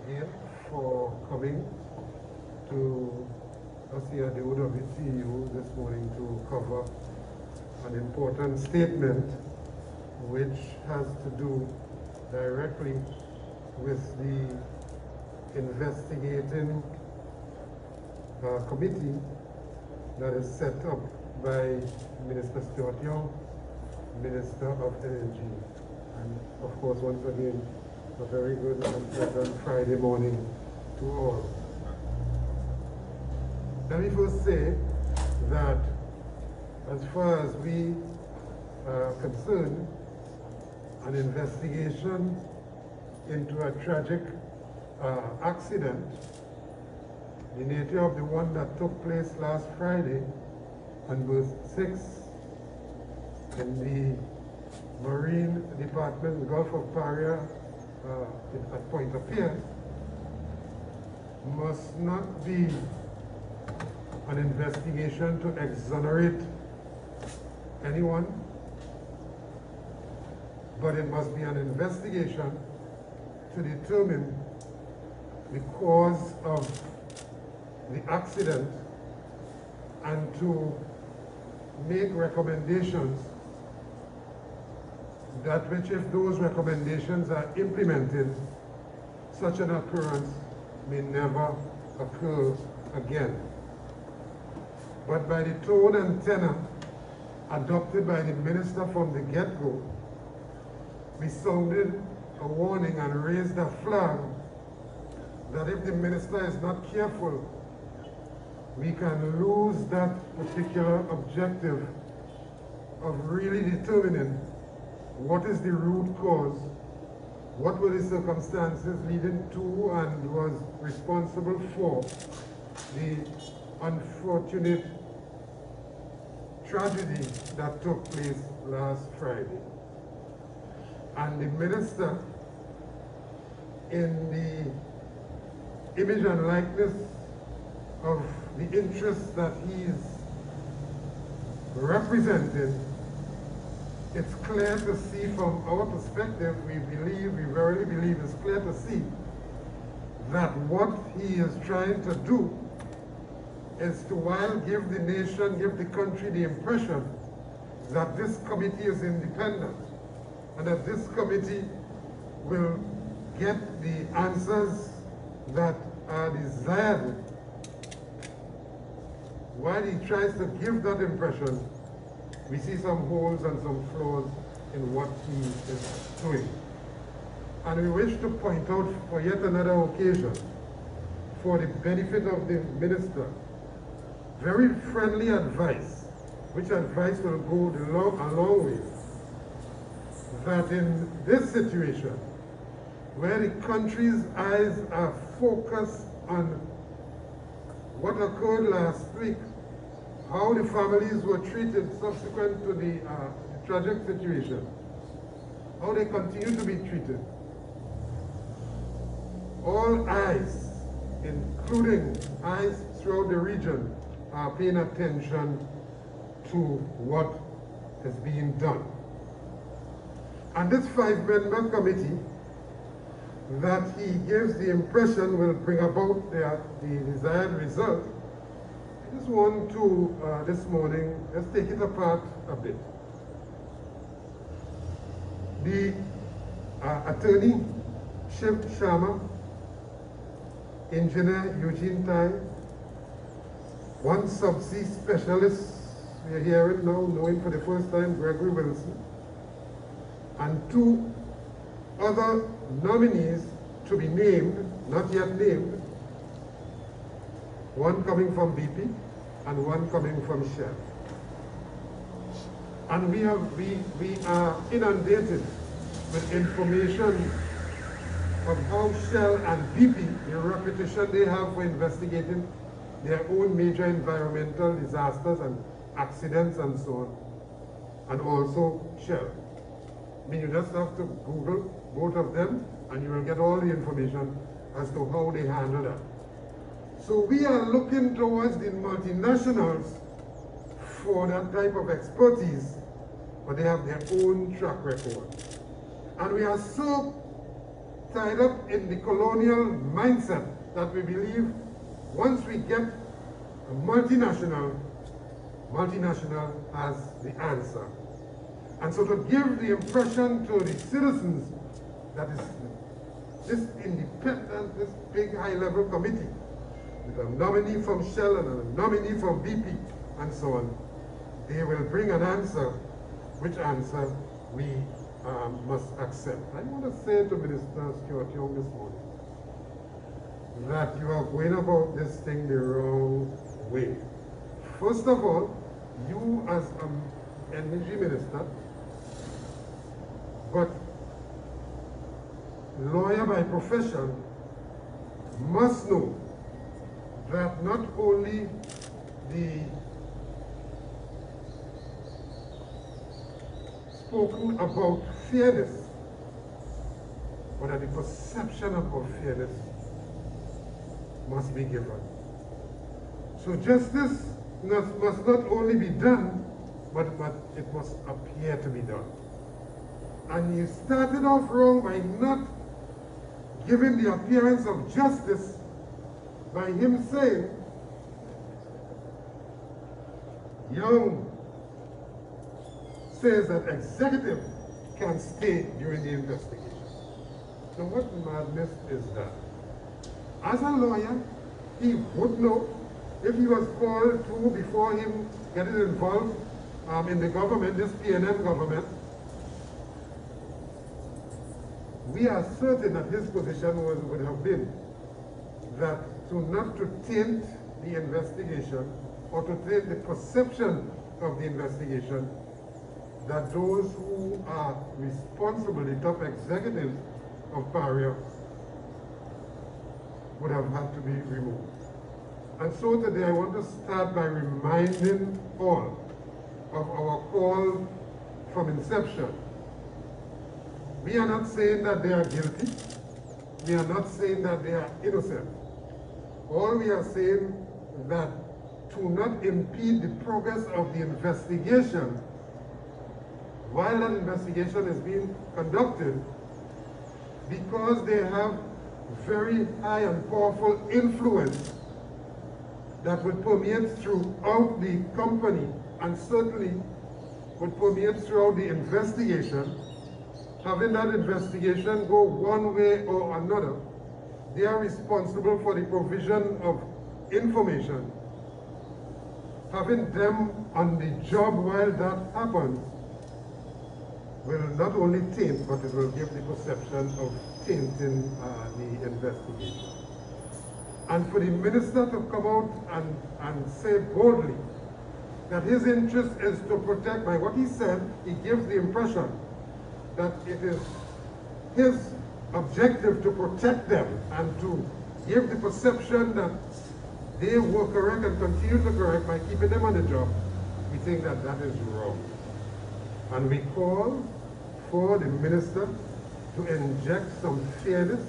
again for coming to us here at the OWTU this morning to cover an important statement which has to do directly with the investigating committee that is set up by Minister Stuart Young, Minister of Energy. And of course, once again, a very good and pleasant Friday morning to all. Let me first say that as far as we are concerned, an investigation into a tragic accident, the nature of the one that took place last Friday on berth 6 in the Marine Department, Gulf of Paria, at Point of Pierce, must not be an investigation to exonerate anyone, but it must be an investigation to determine the cause of the accident and to make recommendations that which, if those recommendations are implemented, such an occurrence may never occur again. But by the tone and tenor adopted by the minister from the get-go, we sounded a warning and raised a flag that if the minister is not careful, we can lose that particular objective of really determining what is the root cause, what were the circumstances leading to and was responsible for the unfortunate tragedy that took place last Friday. And the minister, in the image and likeness of the interests that he's representing, it's clear to see from our perspective, we verily believe it's clear to see that what he is trying to do is to, while give the nation, give the country the impression that this committee is independent and that this committee will get the answers that are desired. While he tries to give that impression, we see some holes and some flaws in what he is doing. And we wish to point out for yet another occasion, for the benefit of the minister, very friendly advice, which advice will go a long way, that in this situation, where the country's eyes are focused on what occurred last week, how the families were treated subsequent to the tragic situation, how they continue to be treated. All eyes, including eyes throughout the region, are paying attention to what is being done. And this 5-member committee that he gives the impression will bring about the desired result, I just want to, this morning, let's take it apart a bit. The attorney, Shiv Sharma, engineer Eugene Tai, one subsea specialist we are hearing now, knowing for the first time, Gregory Wilson, and 2 other nominees to be named, not yet named, one coming from BP and one coming from Shell. And we are inundated with information of how Shell and BP, the reputation they have for investigating their own major environmental disasters and accidents and so on, and also Shell. I mean, you just have to Google both of them and you will get all the information as to how they handle that. So we are looking towards the multinationals for that type of expertise, but they have their own track record. And we are so tied up in the colonial mindset that we believe once we get a multinational has the answer. And so to give the impression to the citizens that is this independent, this big high-level committee, with a nominee from Shell and a nominee from BP, and so on, they will bring an answer, which answer we must accept. I want to say to Minister Stuart Young this morning that you are going about this thing the wrong way. First of all, you as an energy minister, but lawyer by profession, must know that not only the spoken about fairness, but that the perception about fairness must be given. So justice must not only be done, but it must appear to be done. And you started off wrong by not giving the appearance of justice by him saying, Young says that executive can stay during the investigation. Now what madness is that? As a lawyer, he would know if he was called to before him getting involved in the government, this PNM government. We are certain that his position would have been that not to taint the investigation or to taint the perception of the investigation, that those who are responsible, the top executives of Paria, would have had to be removed. And so today I want to start by reminding all of our call from inception. We are not saying that they are guilty. We are not saying that they are innocent. All we are saying is that to not impede the progress of the investigation while that investigation is being conducted, because they have very high and powerful influence that would permeate throughout the company and certainly would permeate throughout the investigation. Having that investigation go one way or another, they are responsible for the provision of information. Having them on the job while that happens will not only taint, but it will give the perception of tainting the investigation. And for the minister to come out and say boldly that his interest is to protect, by what he said, he gives the impression that it is his objective to protect them and to give the perception that they were correct and continue to correct by keeping them on the job. We think that that is wrong. And we call for the minister to inject some fairness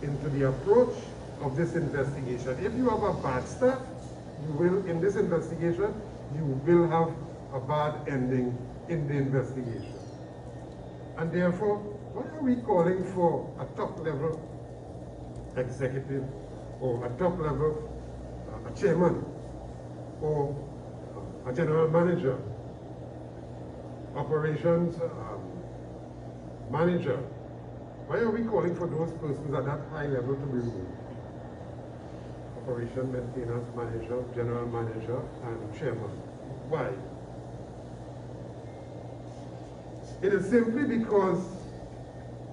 into the approach of this investigation. If you have a bad start, you will, in this investigation, you will have a bad ending in the investigation. And therefore, why are we calling for a top-level executive or a top-level a chairman or a general manager, operations manager? Why are we calling for those persons at that high level to be removed? Operation maintenance manager, general manager, and chairman. Why? It is simply because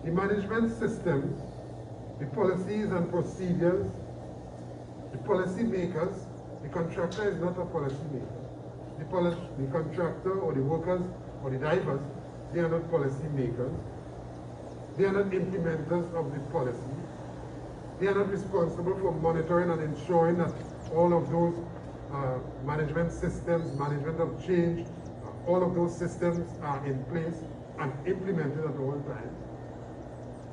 the management systems, the policies and procedures, the policy makers, the contractor is not a policy maker. The contractor or the workers or the divers, they are not policy makers. They are not implementers of the policy. They are not responsible for monitoring and ensuring that all of those management systems, management of change, all of those systems are in place and implemented at all times.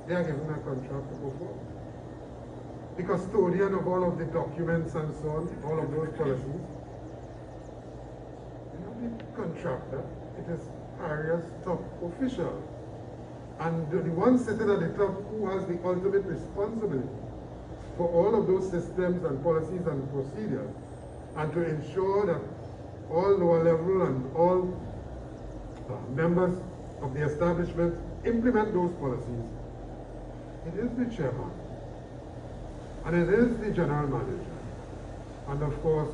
They are given a contract to go forward. The custodian of all of the documents and so on, all of those policies, not the contractor, it is Paria's top official. And the one sitting at the top who has the ultimate responsibility for all of those systems and policies and procedures, and to ensure that all lower level and all members of the establishment implement those policies, it is the chairman, and it is the general manager, and of course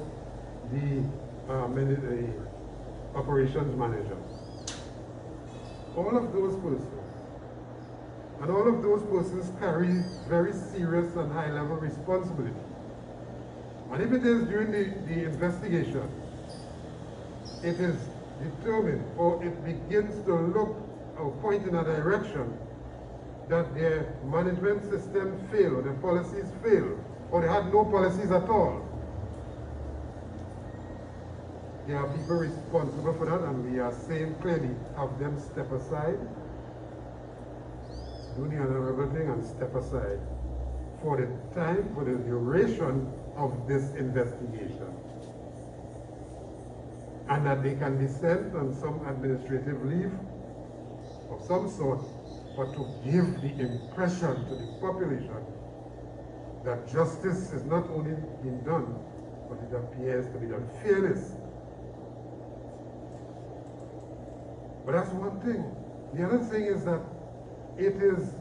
the operations manager. All of those persons. And all of those persons carry very serious and high-level responsibility. And if it is during the investigation, it is determined or it begins to look or point in a direction that their management system failed, their policies failed, or they had no policies at all, there are people responsible for that, and we are saying clearly, have them step aside, do the honorable thing and step aside for the time, for the duration of this investigation. And that they can be sent on some administrative leave of some sort, but to give the impression to the population that justice is not only being done, but it appears to be done. Fairness. But that's one thing. The other thing is that it is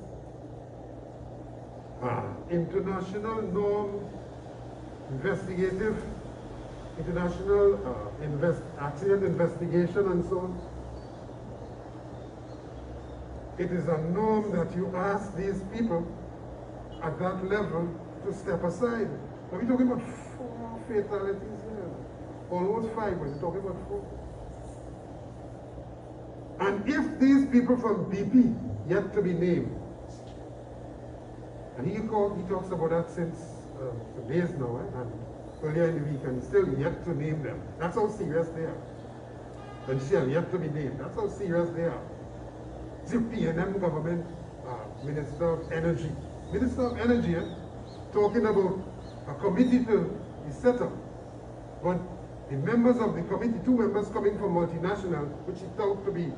international norm, investigative, international accident investigation and so on. It is a norm that you ask these people at that level to step aside. Now we're talking about 4 fatalities here. Almost 5, but we're talking about 4. And if these people from BP, yet to be named, and he talks about that since days now, and earlier in the week, and he's still yet to name them. That's how serious they are. And Shell, yet to be named. That's how serious they are. The PNM government, Minister of Energy. Minister of Energy, talking about a committee to be set up. But the members of the committee, 2 members coming from multinational, which he thought to be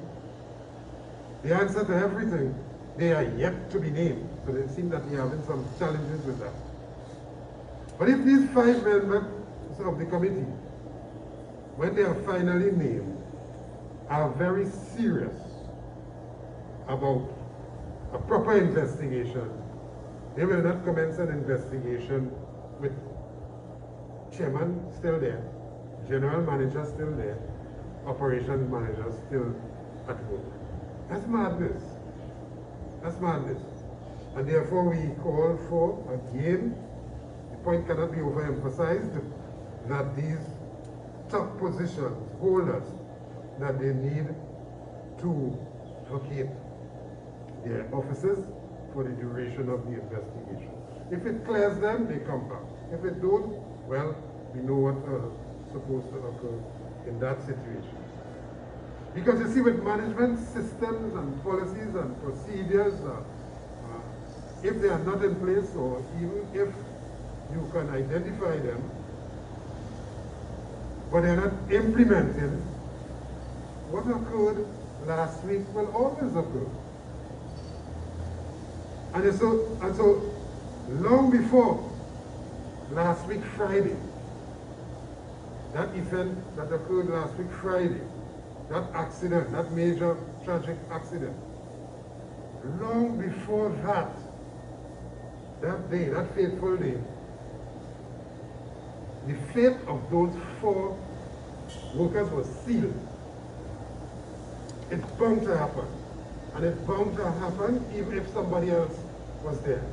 the answer to everything, they are yet to be named. So it seems that we are having some challenges with that. But if these 5 members of the committee, when they are finally named, are very serious about a proper investigation, they will not commence an investigation with chairman still there, general manager still there, operations manager still at home. That's madness. That's madness. And therefore we call for, again, the point cannot be overemphasized, that these top positions, holders, that they need to vacate their offices for the duration of the investigation. If it clears them, they come back. If it don't, well, we know what is supposed to occur in that situation. Because you see, with management systems and policies and procedures, if they are not in place, or even if you can identify them, but they are not implemented, what occurred last week will always occur. And so long before last week Friday, that event that occurred last week Friday, that accident, that major tragic accident, long before that, that day, that fateful day, the fate of those 4 workers was sealed. It's bound to happen. And it's bound to happen even if somebody else was there.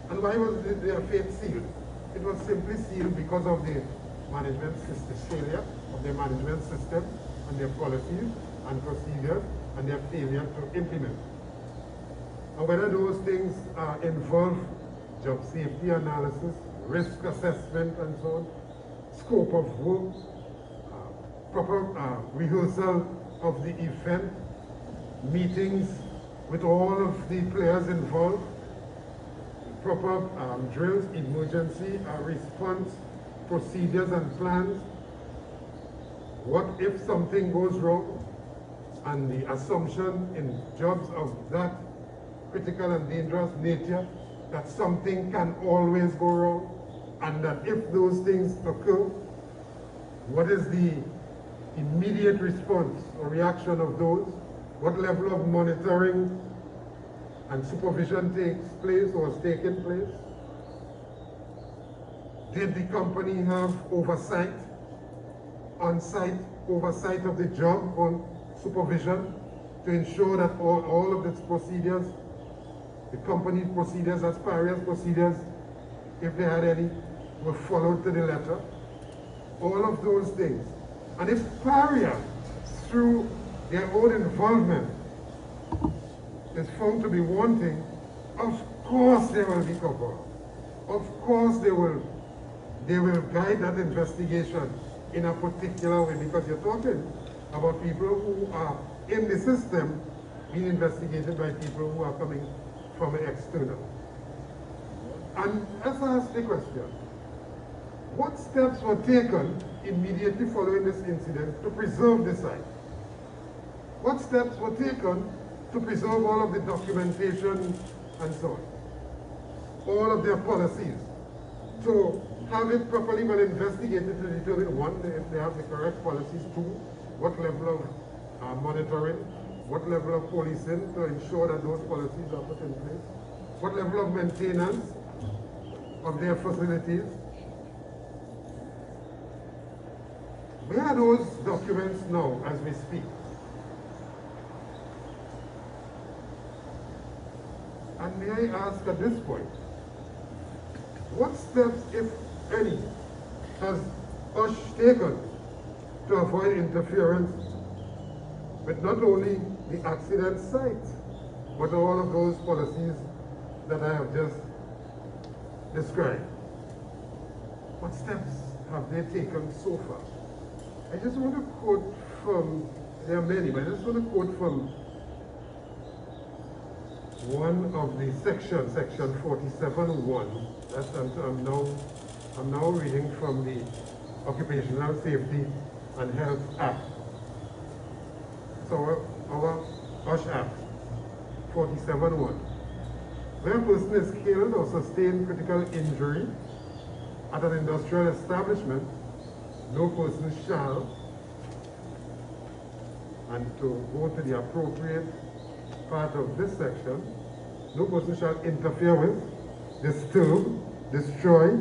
And why was their fate sealed? It was simply sealed because of the management system, failure of their management system and their policies and procedures and their failure to implement. And whether those things involve job safety analysis, risk assessment and so on, scope of work, proper rehearsal of the event, meetings with all of the players involved, proper drills, emergency response procedures and plans. What if something goes wrong? and the assumption in jobs of that critical and dangerous nature that something can always go wrong, and that if those things occur, what is the immediate response or reaction of those? What level of monitoring and supervision takes place or has taken place? Did the company have oversight, on-site oversight of the job on supervision to ensure that all of its procedures, the company procedures, as Paria's procedures, if they had any, were followed to the letter? All of those things. And if Paria, through their own involvement, is found to be wanting, of course they will be covered. Of course they will guide that investigation in a particular way, because you're talking about people who are in the system being investigated by people who are coming from an external. And let's ask the question, what steps were taken immediately following this incident to preserve the site? What steps were taken to preserve all of the documentation and so on? All of their policies. To have it properly well investigated to determine, one, if they have the correct policies, two, what level of monitoring, what level of policing to ensure that those policies are put in place, what level of maintenance of their facilities. Where are those documents now as we speak? And may I ask at this point, what steps, if any, has OWTU taken to avoid interference with not only the accident site, but all of those policies that I have just described? What steps have they taken so far? I just want to quote from, there are many, but I just want to quote from one of the sections, section 47.1. That's, I'm now reading from the Occupational Safety and Health Act. So our OWTU Act 47.1. Where a person is killed or sustained critical injury at an industrial establishment, no person shall, and to go to the appropriate part of this section, no person shall interfere with, disturb, destroy,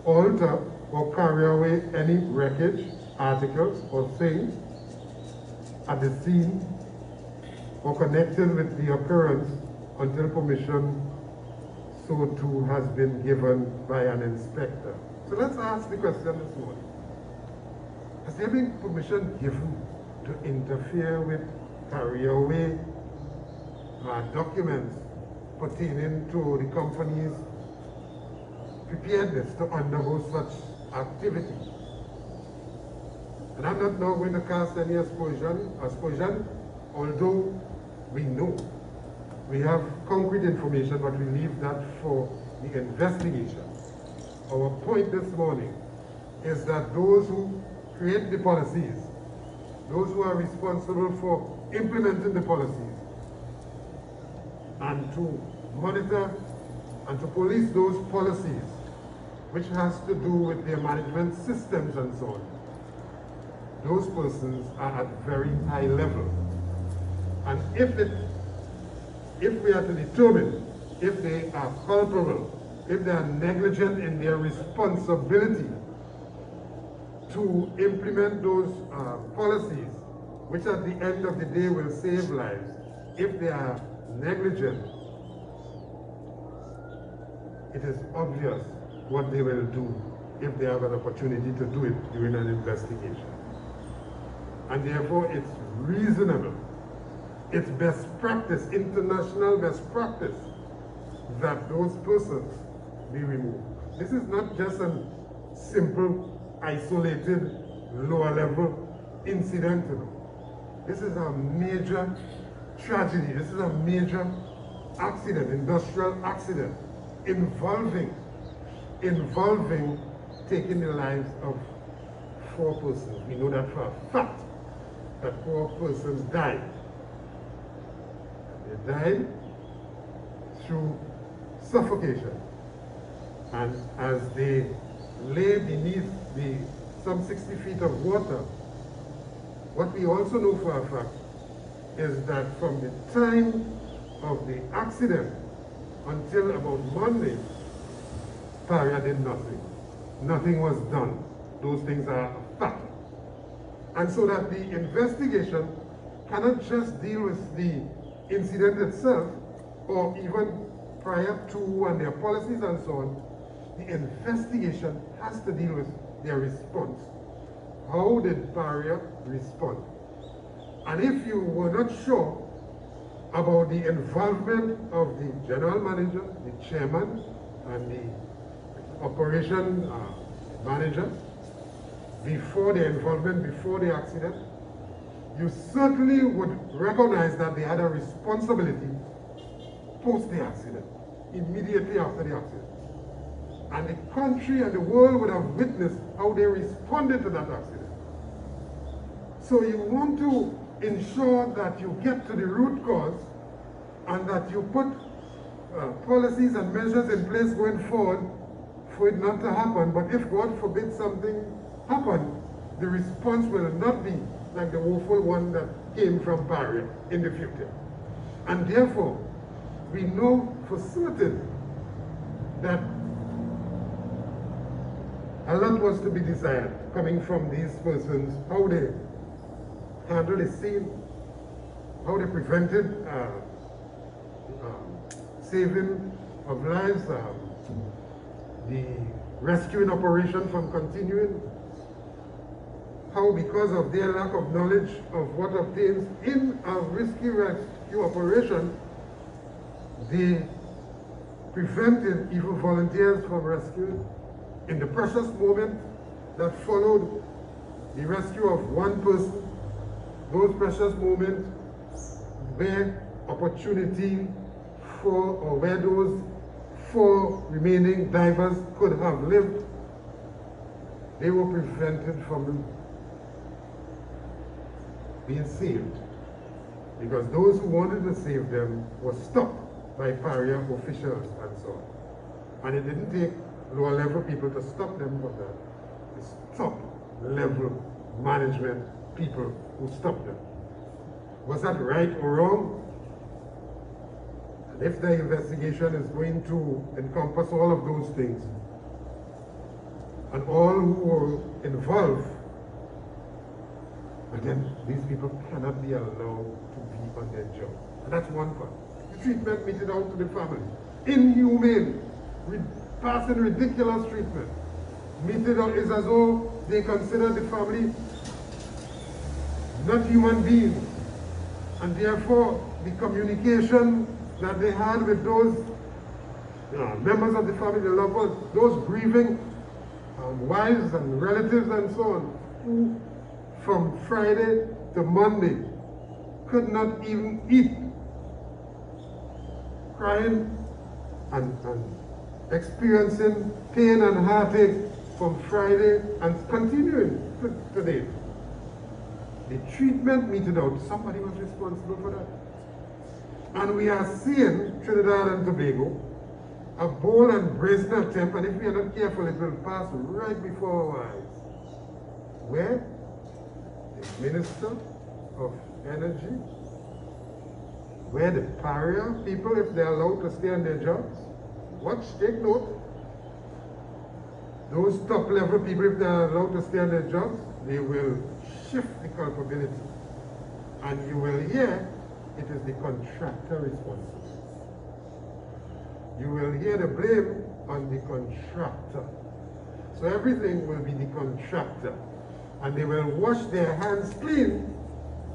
alter, or carry away any wreckage, articles, or things at the scene or connected with the occurrence until permission so too has been given by an inspector. So let's ask the question this morning. Has there been permission given to interfere with, carry away documents pertaining to the company's preparedness to undergo such activity? And I'm not now going to cast any aspersion, although we know we have concrete information, but we leave that for the investigation. Our point this morning is that those who create the policies, those who are responsible for implementing the policies, and to monitor and to police those policies, which has to do with their management systems and so on, those persons are at very high level. And if we are to determine if they are culpable, if they are negligent in their responsibility to implement those policies, which at the end of the day will save lives, if they are negligent, it is obvious what they will do if they have an opportunity to do it during an investigation. And therefore it's reasonable, it's best practice, international best practice, that those persons be removed. This is not just a simple, isolated, lower level incident. This is a major tragedy. This is a major accident, industrial accident, involving taking the lives of 4 persons. We know that for a fact, that 4 persons died They died through suffocation. And as they lay beneath some 60 feet of water, what we also know for a fact is that from the time of the accident until about Monday, Paria did nothing. Nothing was done. Those things are a fact. And so that the investigation cannot just deal with the incident itself, or even prior to and their policies and so on. The investigation has to deal with their response. How did Paria respond? And if you were not sure about the involvement of the general manager, the chairman, and the operation manager, before their involvement, before the accident, you certainly would recognize that they had a responsibility post the accident, immediately after the accident. And the country and the world would have witnessed how they responded to that accident. So you want to ensure that you get to the root cause and that you put policies and measures in place going forward for it not to happen. But if God forbid something happened, the response will not be like the woeful one that came from Paria in the future. And therefore, we know for certain that a lot was to be desired coming from these persons, how they handled the scene, how they prevented saving of lives, the rescuing operation from continuing, how because of their lack of knowledge of what obtains in a risky rescue operation, they prevented evil volunteers from rescuing. In the precious moment that followed the rescue of one person, those precious moments where opportunity for, or where those 4 remaining divers could have lived, they were prevented from being saved. Because those who wanted to save them were stopped by Paria officials and so on. And it didn't take lower level people to stop them from that. It's top level management people who stopped them. Was that right or wrong? And if the investigation is going to encompass all of those things, and all who were involved, again, these people cannot be allowed to be on their job. And that's one part. The treatment meted out to the family. Inhumane, passing ridiculous treatment. Meted out is as though they consider the family not human beings. And therefore, the communication that they had with those members of the family, the loved ones, those grieving wives and relatives and so on, who from Friday to Monday could not even eat, crying and experiencing pain and heartache from Friday and continuing today. The treatment meted out, somebody was responsible for that. And we are seeing Trinidad and Tobago, a bold and brazen attempt, and if we are not careful, it will pass right before our eyes. Where the Minister of Energy, where the Paria people, if they're allowed to stay on their jobs, watch, take note. Those top level people, if they're allowed to stay on their jobs, they will shift the culpability. And you will hear it is the contractor responsible. You will hear the blame on the contractor. So everything will be the contractor. And they will wash their hands clean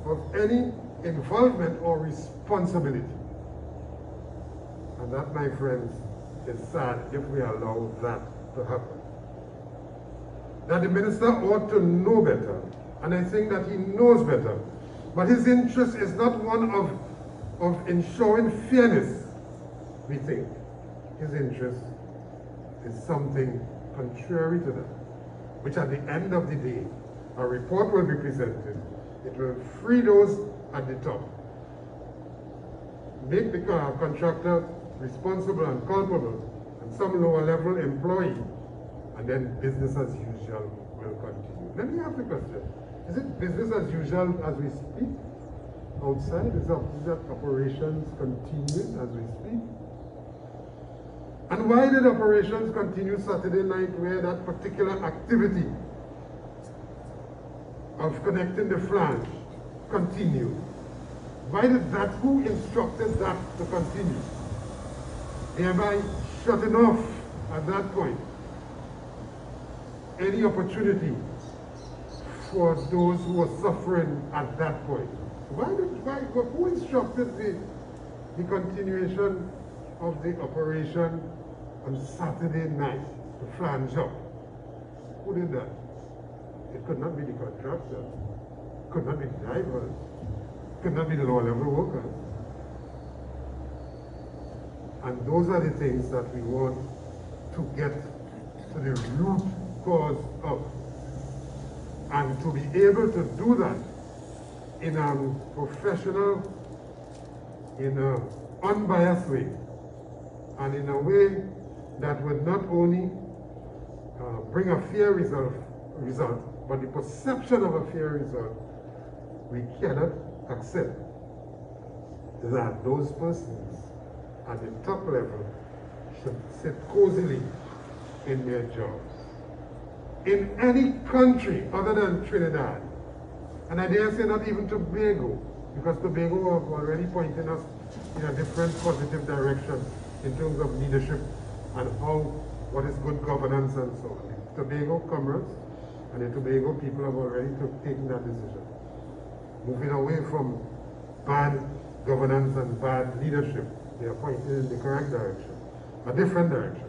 of any involvement or responsibility. And that, my friends, is sad if we allow that to happen. That the minister ought to know better, and I think that he knows better. But his interest is not one of ensuring fairness, we think. His interest is something contrary to that, which at the end of the day, a report will be presented. It will free those at the top. make the contractor responsible and culpable, and some lower level employee, and then business as usual will continue. Let me ask the question, is it business as usual as we speak outside? Is that operations continuing as we speak? And why did operations continue Saturday night where that particular activity of connecting the flange continued? Why did that, who instructed that to continue? Thereby shutting off at that point any opportunity for those who were suffering at that point. Who instructed the continuation of the operation on Saturday night to flange up? Who did that? It could not be the contractor, it could not be the drivers, it could not be the lower level workers. And those are the things that we want to get to the root cause of. And to be able to do that in a professional, in an unbiased way, and in a way that would not only bring a fair result, but the perception of a fair result, we cannot accept that those persons at the top level should sit cozily in their jobs. In any country other than Trinidad, and I dare say not even Tobago, because Tobago are already pointing us in a different positive direction in terms of leadership and what is good governance and so on. The Tobago Commerce and the Tobago people have already taken that decision, moving away from bad governance and bad leadership. They are pointing in the correct direction, a different direction.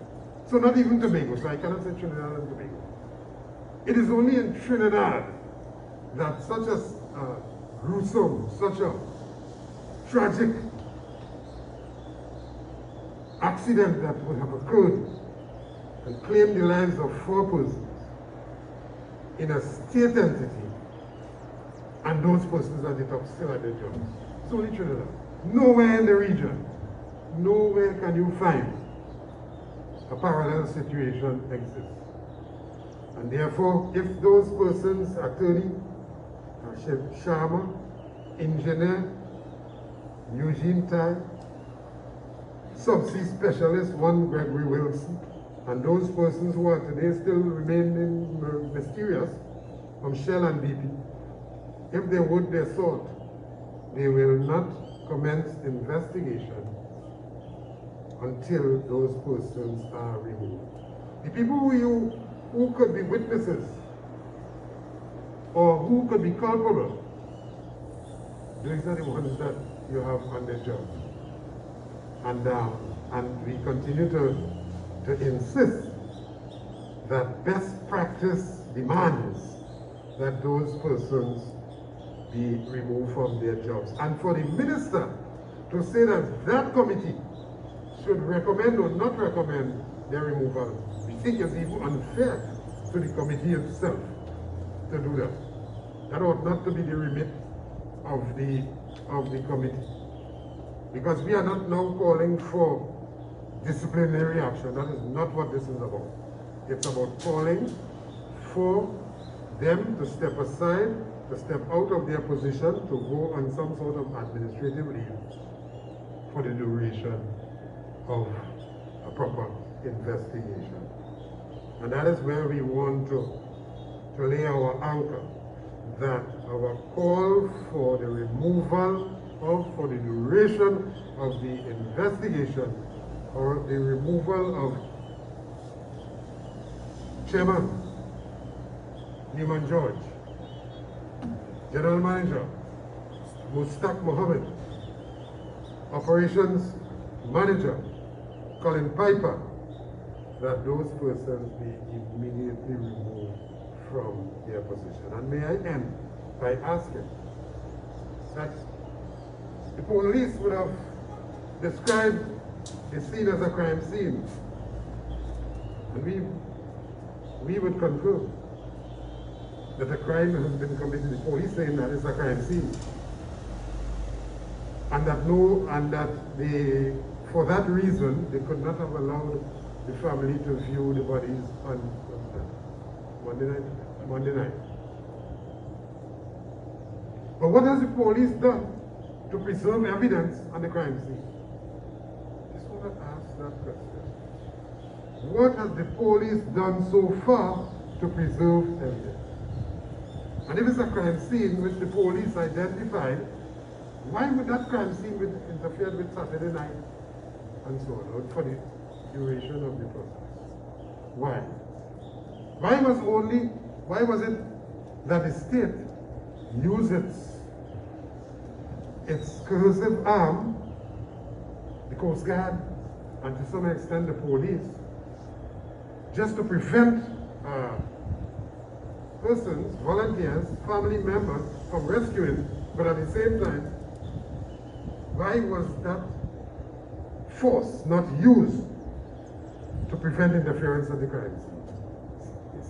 So not even Tobago, so I cannot say Trinidad and Tobago. It is only in Trinidad that such a gruesome, such a tragic accident that would have occurred and claimed the lives of 4 persons in a state entity, and those persons at the top still at their jobs. It's only Trinidad. Nowhere in the region, nowhere can you find a parallel situation exists. And therefore, if those persons, attorney, Chef Sharma, engineer, Eugene Tai, subsea specialist, one Gregory Wilson, and those persons who are today still remaining mysterious from Shell and BP, if they would their sort, they will not commence investigation until those persons are removed. The people who could be witnesses or who could be culpable, these are the ones that you have on the job. And we continue to insist that best practice demands that those persons be removed from their jobs. And for the minister to say that that committee should recommend or not recommend their removal, we think it's even unfair to the committee itself to do that. That ought not to be the remit of the committee. Because we are not now calling for disciplinary action. That is not what this is about. It's about calling for them to step aside, to step out of their position, to go on some sort of administrative leave for the duration of a proper investigation. And that is where we want to lay our anchor, that our call for the removal of, for the duration of the investigation, or the removal of Chairman Newman George, General Manager Mustaq Mohammed, Operations Manager Colin Piper, that those persons be immediately removed from their position. And may I end by asking that the police would have described the scene as a crime scene, and we would confirm that a crime has been committed. The police saying that it's a crime scene. and that they, for that reason, they could not have allowed the family to view the bodies on Monday night. But what has the police done to preserve evidence on the crime scene? I just want to ask that question. What has the police done so far to preserve evidence? And if it's a crime scene which the police identified, why would that crime scene be interfered with Saturday night and so on, for the duration of the process? Why? Why was it that the state used its coercive arm, the Coast Guard, and to some extent the police, just to prevent persons, volunteers, family members from rescuing, but at the same time, why was that force not used to prevent interference of the crimes?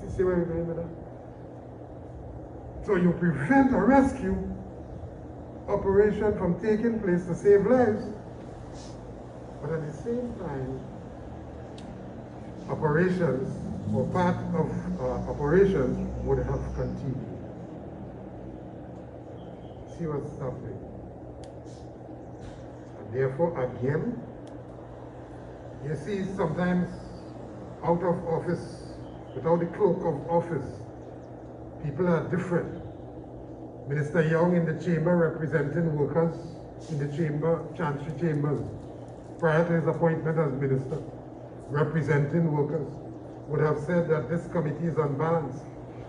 You see where we're going with that? So you prevent a rescue operation from taking place to save lives, but at the same time, operations or part of operations would have continued. See what's happening. And therefore, again, you see sometimes out of office, without the cloak of office, people are different. Minister Young in the chamber representing workers in the chamber, Chancery Chambers, prior to his appointment as minister, representing workers, would have said that this committee is unbalanced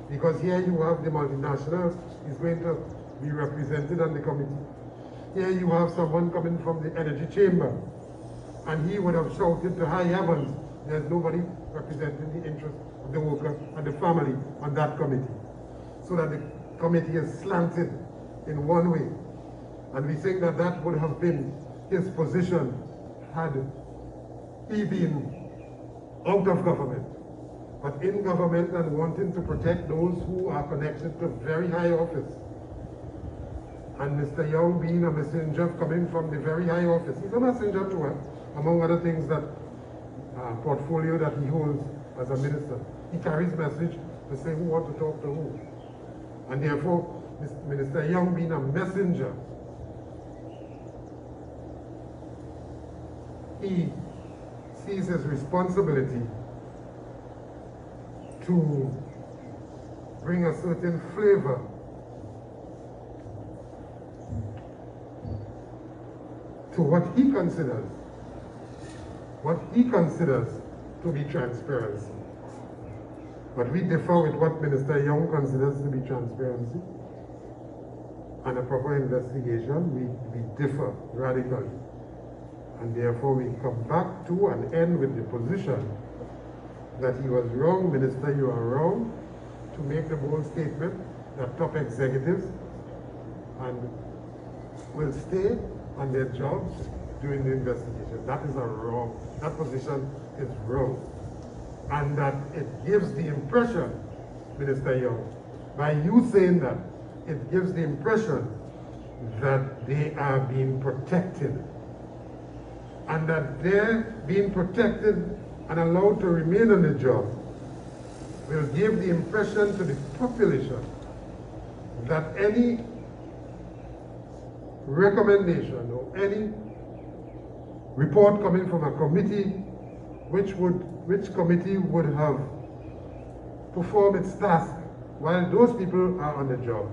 because here you have the multinationals is going to be represented on the committee. Here you have someone coming from the energy chamber, and he would have shouted to high heavens, there's nobody representing the interests of the worker and the family on that committee. So that the committee is slanted in one way. And we think that that would have been his position had he been out of government, but in government and wanting to protect those who are connected to very high office. And Mr. Young being a messenger coming from the very high office. He's a messenger to us, among other things, that portfolio that he holds as a minister. He carries message to say who want to talk to who. And therefore, Minister Young being a messenger, he sees his responsibility to bring a certain flavor to what he considers to be transparency. But we differ with what Minister Young considers to be transparency and a proper investigation. We differ radically. And therefore we come back to and end with the position that he was wrong. Minister, you are wrong to make the bold statement that top executives and will stay on their jobs during the investigation. That is a wrong, that position is wrong. And that it gives the impression, Minister Young, by you saying that, it gives the impression that they are being protected. And that they're being protected and allowed to remain on the job will give the impression to the population that any recommendation or any report coming from a committee which committee would have performed its task while those people are on the job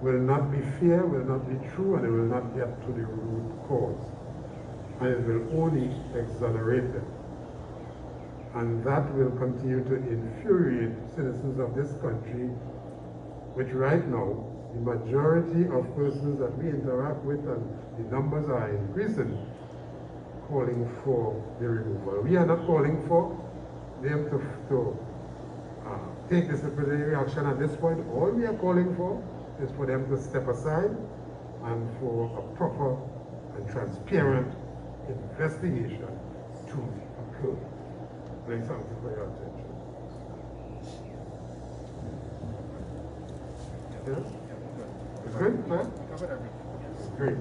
will not be fair, will not be true, and it will not get to the root cause. And it will only exonerate them. And that will continue to infuriate citizens of this country, which right now, the majority of persons that we interact with, and the numbers are increasing, calling for the removal. We are not calling for them to take disciplinary action at this point. All we are calling for is for them to step aside and for a proper and transparent investigation to occur. Thank you for your attention. Yeah? It's good? Huh? Great.